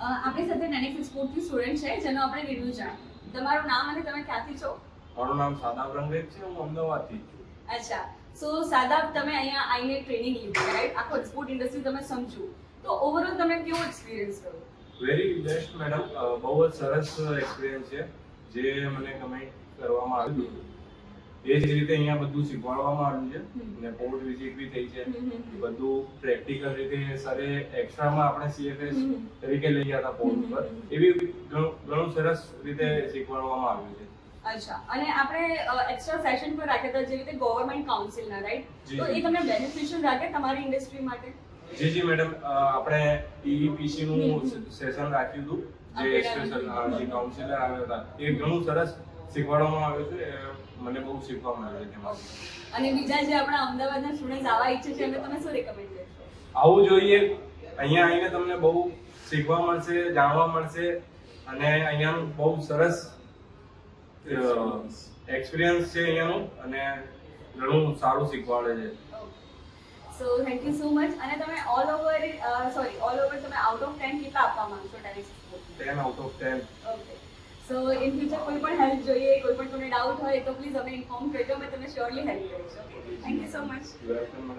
આપણી સાથે નેનેક્સ સ્પોર્ટથી સ્ટુડન્ટ છે જેનો આપણે રિવ્યુ જાણીએ. તમારું નામ અને તમે ક્યાંથી છો? મારું નામ સાદાબ રંગરેજ છે, હું અમદાવાદથી છું. અચ્છા, સો સાદાબ, તમે અહીંયા આવીને ટ્રેનિંગ લીધી, રાઈટ? આખો સ્પોર્ટ ઇન્ડસ્ટ્રી તમે સમજો, તો ઓવરઓલ તમે કેવો એક્સપિરિયન્સ કર્યો? વેરી બેસ્ટ મેડમ, બહુ જ સરસ એક્સપિરિયન્સ છે જે મને કમેન્ટ કરવામાં આવ્યું. એ જ રીતે અહીંયા બધું શીખવાડવામાં આવ્યું છે અને પોર્ટ વિઝિટ બી થઈ છે. બધું પ્રેક્ટિકલ રીતે સરે એક્સ્ટ્રામાં આપણે સીએફએસ તરીકે લઈ ગયા હતા પોર્ટ પર. એવી ઘણું સરસ રીતે શીખવાડવામાં આવ્યું છે. અચ્છા, અને આપણે એક્સ્ટ્રા સેશન પર રાખ્યા હતા, જેવી રીતે ગવર્મેન્ટ કાઉન્સિલના, રાઈટ? તો એ તમને બેનિફિશિયલ લાગે તમારી ઇન્ડસ્ટ્રી માટે? જી મેડમ, આપણે ટીઈપીસી નું સેશન રાખ્યું હતું, જે સ્પેશિયલ જે કાઉન્સિલર આવ્યા હતા. એ ઘણું સરસ શીખવાડવામાં આવ્યું છે. મને બહુ શીખવા મળ્યું છે તેમાંથી. અને બીજા જે આપણા અમદાવાદના સ્ટુડન્ટ્સ આવા ઈચ્છે છે એમને તમે શું રેકમેન્ડ કરશો? આવું જોઈએ. અહીંયા આવીને તમને બહુ શીખવા મળશે, જાણવા મળશે અને અહીંયાનું બહુ સરસ એક્સપિરિયન્સ છે અહીંયાનું અને ઘણું સારું શીખવાડે છે. So thank you so much. અને તમે ઓલ ઓવર તમે આઉટ ઓફ 10 કેટલા આપવા માંગશો ટેનિસ સ્પોર્ટને? 10 out of 10. Okay. So in future કોઈ પણ હેલ્પ જોઈએ, કોઈ પણ તમને ડાઉટ હોય તો પ્લીઝ અમને ઇન્ફોર્મ કરજો, અમે તમને શ્યોરલી હેલ્પ કરીશું. Thank you so much. Welcome madam.